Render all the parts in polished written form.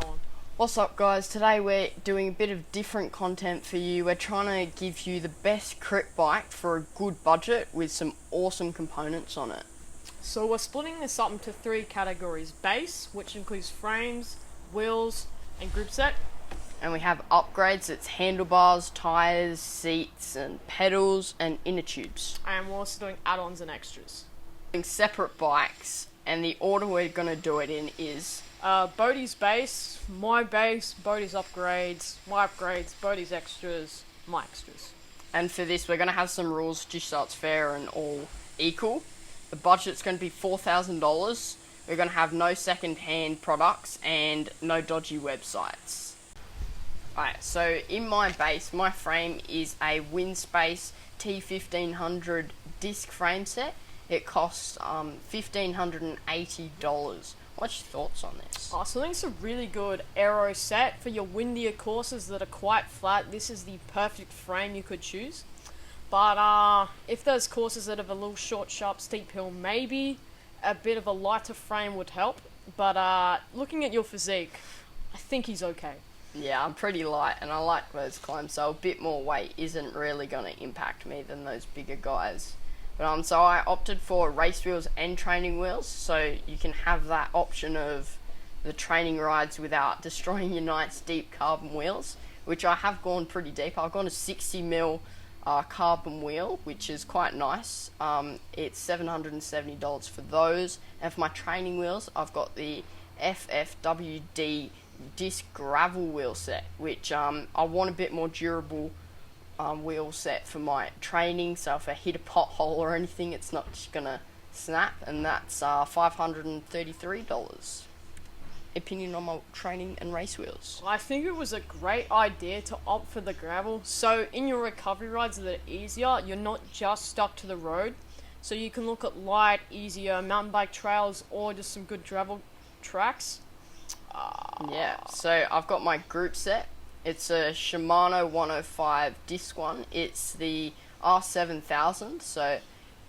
Go on. What's up, guys? Today we're doing a bit of different content for you. We're trying to give you the best crit bike for a good budget with some awesome components on it. So we're splitting this up into three categories. Base, which includes frames, wheels, and group set. And we have upgrades. It's handlebars, tyres, seats, and pedals, and inner tubes. And we're also doing add-ons and extras. Doing separate bikes, and the order we're going to do it in is Bodie's base, Bodie's upgrades, my upgrades, Bodie's extras, my extras. And for this, we're going to have some rules just so it's fair and all equal. The budget's going to be $4,000. We're going to have no second-hand products and no dodgy websites. Alright, so in my base, my frame is a Windspace T1500 disc frame set. It costs $1,580. What's your thoughts on this? So I think it's a really good aero set for your windier courses that are quite flat. This is the perfect frame you could choose. But if there's courses that have a little short, sharp, steep hill, maybe a bit of a lighter frame would help. But looking at your physique, I think he's okay. Yeah, I'm pretty light and I like those climbs, so a bit more weight isn't really going to impact me than those bigger guys. But so I opted for race wheels and training wheels, so you can have that option of the training rides without destroying your nice deep carbon wheels, which I have gone pretty deep. I've gone a 60mm carbon wheel, which is quite nice. It's $770 for those, and for my training wheels, I've got the FFWD disc gravel wheel set, which I want a bit more durable wheel set for my training, so if I hit a pothole or anything, it's not just gonna snap, and that's $533. Opinion on my training and race wheels? I think it was a great idea to opt for the gravel. So in your recovery rides that are easier, you're not just stuck to the road. So you can look at light, easier mountain bike trails or just some good gravel tracks. Yeah, so I've got my group set. It's a Shimano 105 disc one. It's the R7000, so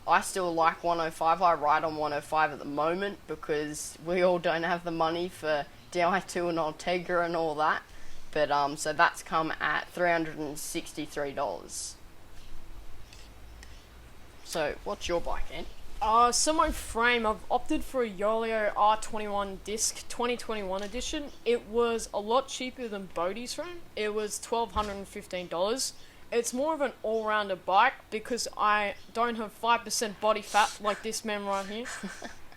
I still like 105. I ride on 105 at the moment because we all don't have the money for Di2 and Ultegra and all that. But so that's come at $363. So what's your bike, Andy? So my frame, I've opted for a Yolio R21 disc 2021 edition. It was a lot cheaper than Bodie's frame. It was $1,215. It's more of an all-rounder bike because I don't have 5% body fat like this man right here.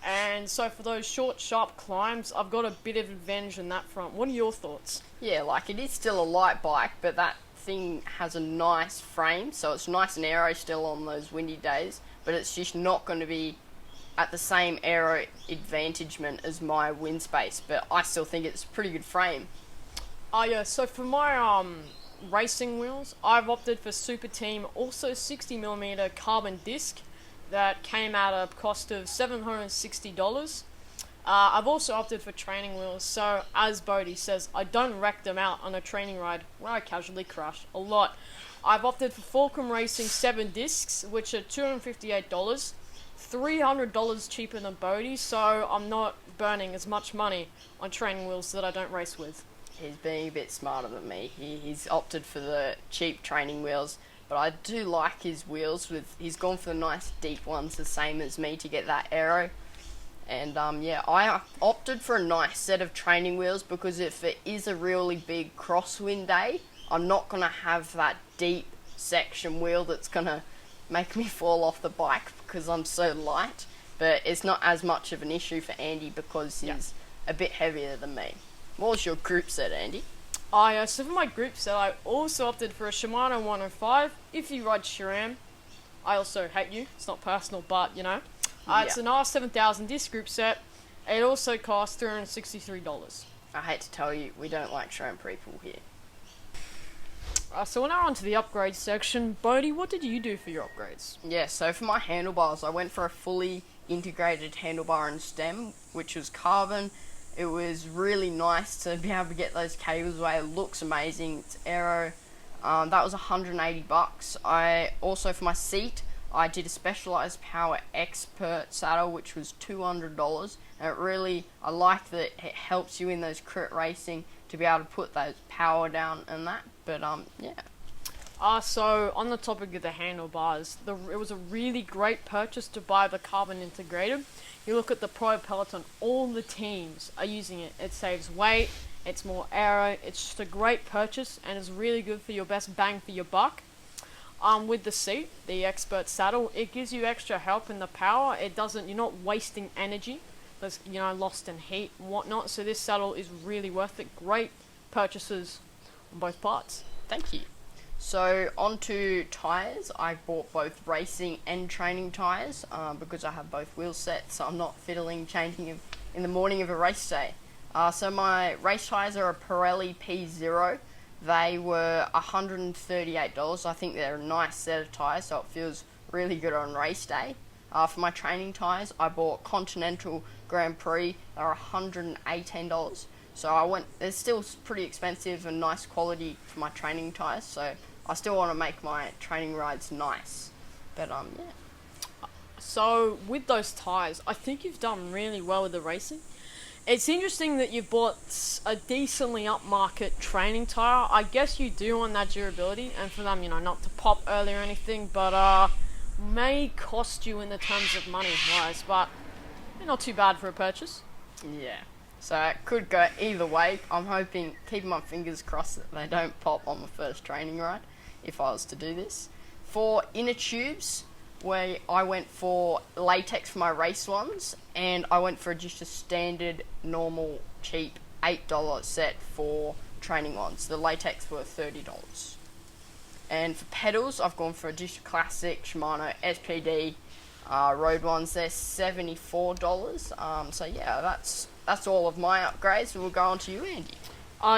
And so for those short, sharp climbs, I've got a bit of advantage in that front. What are your thoughts? Yeah, like it is still a light bike, but that thing has a nice frame, so it's nice and aero still on those windy days, but it's just not going to be at the same aero advantagement as my Windspace, but I still think it's a pretty good frame. Yeah, so for my racing wheels, I've opted for Super Team, also 60mm carbon disc that came at a cost of $760. I've also opted for training wheels, so as Bodie says, I don't wreck them out on a training ride where I casually crash a lot. I've opted for Fulcrum Racing 7 discs, which are $258, $300 cheaper than Bodie, so I'm not burning as much money on training wheels that I don't race with. He's being a bit smarter than me. He's opted for the cheap training wheels, but I do like his wheels. He's gone for the nice deep ones, the same as me, to get that aero. And yeah, I opted for a nice set of training wheels because if it is a really big crosswind day, I'm not going to have that deep section wheel that's going to make me fall off the bike because I'm so light. But it's not as much of an issue for Andy because he's a bit heavier than me. What was your group set, Andy? So for my group set, I also opted for a Shimano 105. If you ride SRAM, I also hate you. It's not personal, but you know. It's an R7000 disc group set. It also costs $363. I hate to tell you, we don't like SRAM people here. So we're now on to the upgrade section. Bodie, what did you do for your upgrades? Yeah, so for my handlebars, I went for a fully integrated handlebar and stem, which was carbon. It was really nice to be able to get those cables away. It looks amazing. It's aero. That was $180. I also, for my seat, I did a Specialized Power Expert saddle, which was $200, and I like that it helps you in those crit racing to be able to put those power down and that. But yeah. So on the topic of the handlebars, it was a really great purchase to buy the carbon integrated. You look at the Pro Peloton, all the teams are using it. It saves weight, it's more aero, it's just a great purchase and is really good for your best bang for your buck. With the seat, the Expert saddle, it gives you extra help in the power. You're not wasting energy that's, lost in heat and whatnot. So this saddle is really worth it. Great purchases on both parts. Thank you. So onto tyres, I bought both racing and training tyres because I have both wheel sets, so I'm not fiddling changing them in the morning of a race day. So my race tyres are a Pirelli P0. They were $138. I think they're a nice set of tyres, so it feels really good on race day. For my training tyres, I bought Continental Grand Prix. They're $118. So they're still pretty expensive and nice quality for my training tyres, so I still want to make my training rides nice. But yeah. So with those tyres, I think you've done really well with the racing. It's interesting that you bought a decently upmarket training tyre. I guess you do want that durability, and for them, not to pop early or anything, but may cost you in the terms of money wise, but not too bad for a purchase. Yeah. So it could go either way. I'm hoping, keeping my fingers crossed that they don't pop on the first training ride if I was to do this. For inner tubes, where I went for latex for my race ones, and I went for just a standard, normal, cheap $8 set for training ones. The latex were $30. And for pedals, I've gone for just a classic Shimano SPD road ones. They're $74. So yeah, that's all of my upgrades. We'll go on to you, Andy.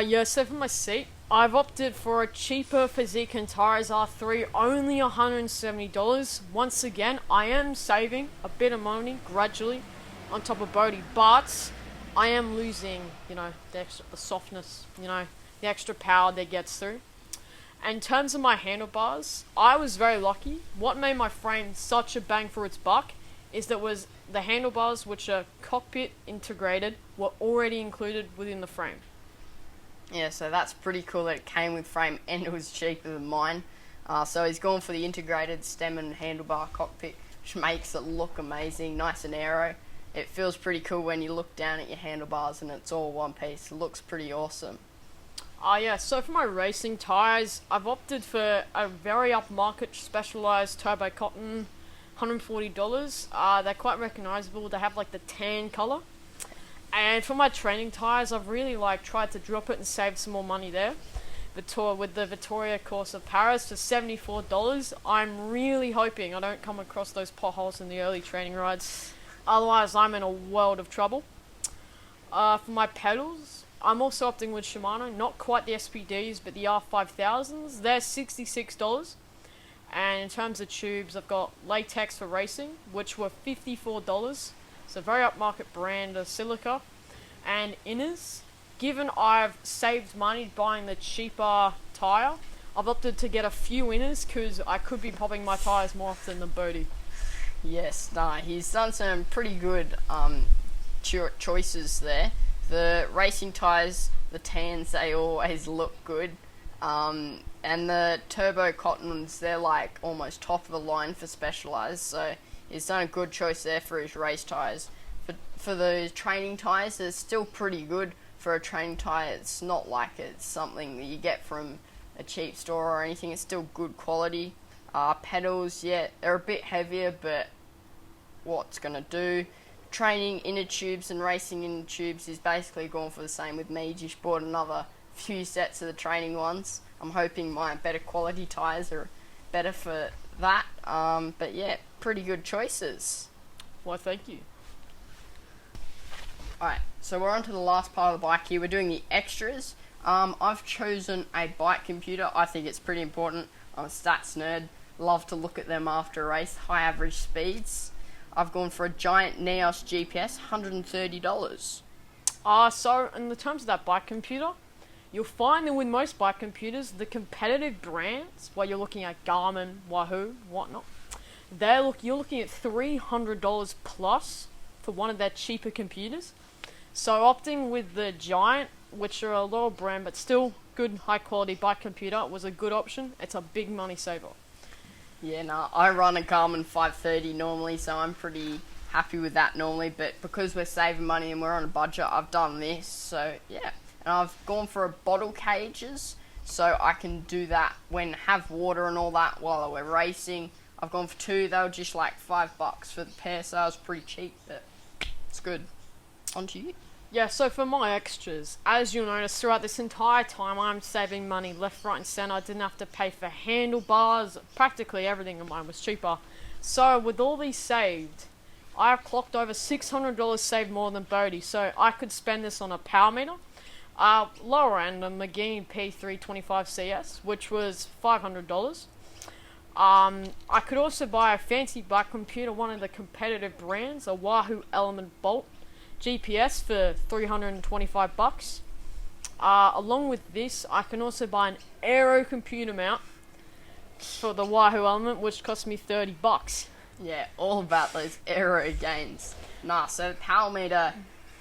Yeah, so for my seat, I've opted for a cheaper Physique and Tires R3, only $170. Once again, I am saving a bit of money gradually on top of Bodhi, but I am losing, the softness, the extra power that gets through. And in terms of my handlebars, I was very lucky. What made my frame such a bang for its buck is that was the handlebars, which are cockpit integrated, were already included within the frame. Yeah, so that's pretty cool that it came with frame and it was cheaper than mine. So he's gone for the integrated stem and handlebar cockpit, which makes it look amazing, nice and aero. It feels pretty cool when you look down at your handlebars and it's all one piece. It looks pretty awesome. Yeah, so for my racing tyres, I've opted for a very upmarket Specialized Turbo Cotton, $140. They're quite recognisable. They have the tan colour. And for my training tyres, I've really tried to drop it and save some more money there. With the Vittoria Course of Paris for $74. I'm really hoping I don't come across those potholes in the early training rides. Otherwise, I'm in a world of trouble. For my pedals, I'm also opting with Shimano. Not quite the SPDs, but the R5000s. They're $66. And in terms of tubes, I've got latex for racing, which were $54. It's a very upmarket brand of silica. And inners, given I've saved money buying the cheaper tyre, I've opted to get a few inners because I could be popping my tyres more often than Bodhi. Yes, he's done some pretty good choices there. The racing tyres, the tans, they always look good. And the turbo cottons, they're almost top of the line for Specialized, so he's done a good choice there for his race tyres. For the training tyres, they're still pretty good for a training tyre. It's not like it's something that you get from a cheap store or anything. It's still good quality. Pedals, yeah, they're a bit heavier, but what's going to do? Training inner tubes and racing inner tubes is basically going for the same with me. Just bought another few sets of the training ones. I'm hoping my better quality tyres are better for that. But yeah, pretty good choices. Well, thank you. Alright, so we're on to the last part of the bike here. We're doing the extras. I've chosen a bike computer. I think it's pretty important. I'm a stats nerd. Love to look at them after a race. High average speeds. I've gone for a giant Neos GPS, $130. So in the terms of that bike computer, you'll find that with most bike computers, the competitive brands, while you're looking at Garmin, Wahoo, whatnot, you're looking at $300 plus for one of their cheaper computers. So opting with the Giant, which are a lower brand but still good high quality bike computer, was a good option. It's a big money saver. Yeah, no, I run a Garmin 530 normally, so I'm pretty happy with that normally, but because we're saving money and we're on a budget, I've done this, so yeah. And I've gone for a bottle cages, so I can do that when have water and all that while we're racing. I've gone for 2, they were just like $5 for the pair, so it was pretty cheap, but it's good. On to you. Yeah, so for my extras, as you'll notice throughout this entire time, I'm saving money left, right and centre. I didn't have to pay for handlebars. Practically everything in mine was cheaper. So with all these saved, I've clocked over $600 saved more than Bodie. So I could spend this on a power meter. Lower end, a Magini P325CS, which was $500. I could also buy a fancy bike computer, one of the competitive brands, a Wahoo Element Bolt GPS for $325. Along with this, I can also buy an Aero computer mount for the Wahoo Element, which cost me $30. Yeah, all about those Aero gains. Nah, so the power meter,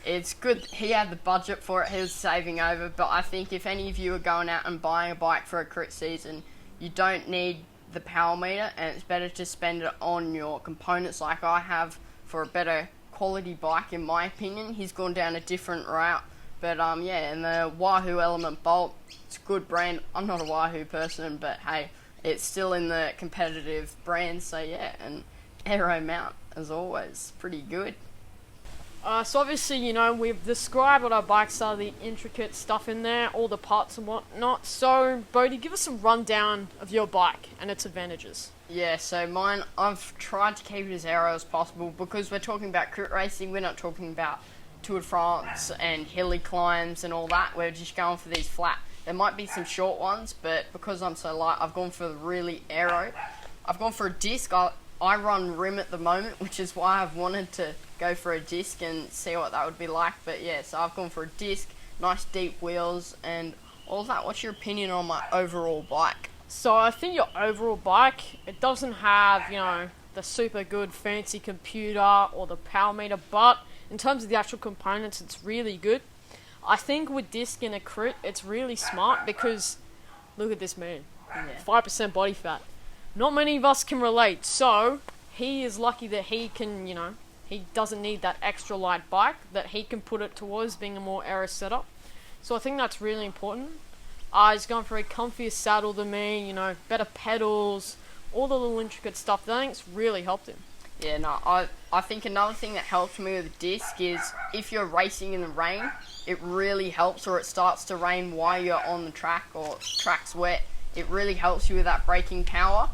it's good. He had the budget for it, he was saving over, but I think if any of you are going out and buying a bike for a crit season, you don't need the power meter, and it's better to spend it on your components like I have for a better quality bike, in my opinion. He's gone down a different route, but yeah, and the Wahoo Element Bolt, it's a good brand. I'm not a Wahoo person, but hey, it's still in the competitive brand, so yeah. And Aero mount, as always, pretty good. So obviously, you know, we've described what our bikes are, the intricate stuff in there, all the parts and whatnot. So, Bodie, give us a rundown of your bike and its advantages. Yeah, so mine, I've tried to keep it as aero as possible because we're talking about crit racing. We're not talking about Tour de France and hilly climbs and all that. We're just going for these flat. There might be some short ones, but because I'm so light, I've gone for the really aero. I've gone for a disc. I run rim at the moment, which is why I've wanted to go for a disc and see what that would be like. But yeah, so I've gone for a disc, nice deep wheels and all that. What's your opinion on my overall bike? So I think your overall bike, it doesn't have, you know, the super good fancy computer or the power meter, but in terms of the actual components, it's really good. I think with disc in a crit, it's really smart because look at this man, 5% body fat. Not many of us can relate, so he is lucky that he can, you know, he doesn't need that extra light bike, that he can put it towards being a more aero setup. So I think that's really important. He's going for a comfier saddle than me, you know, better pedals, all the little intricate stuff. I think it's really helped him. Yeah, no, I think another thing that helped me with the disc is if you're racing in the rain, it really helps, or it starts to rain while you're on the track or track's wet. It really helps you with that braking power,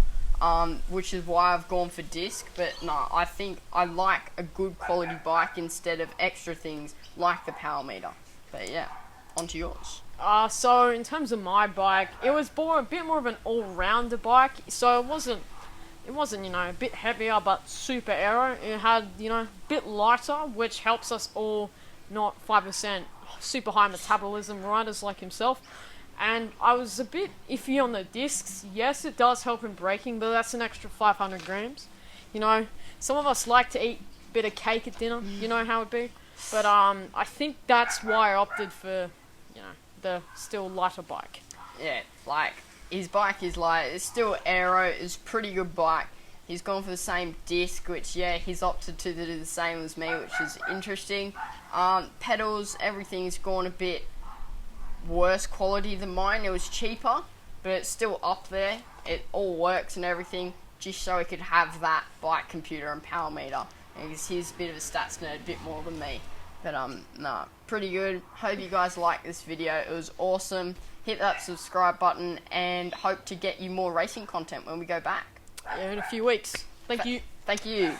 which is why I've gone for disc. But no, I think I like a good quality bike instead of extra things like the power meter. But yeah, onto yours. So in terms of my bike, it was a bit more of an all-rounder bike. So it wasn't, you know, a bit heavier but super aero. It had, you know, a bit lighter, which helps us all not 5% super high metabolism riders like himself. And I was a bit iffy on the discs. Yes, it does help in braking, but that's an extra 500 grams. You know, some of us like to eat a bit of cake at dinner. You know how it be. But I think that's why I opted for, you know, the still lighter bike. Yeah, like his bike is light. It's still aero. It's pretty good bike. He's gone for the same disc, which yeah, he's opted to do the same as me, which is interesting. Pedals, everything's gone a bit worse quality than mine. It was cheaper, but it's still up there. It all works and everything, just so he could have that bike computer and power meter. Because he's a bit of a stats nerd, a bit more than me. But nah, pretty good. Hope you guys like this video. It was awesome. Hit that subscribe button and hope to get you more racing content when we go back. Yeah, in a few weeks. Thank you. Thank you.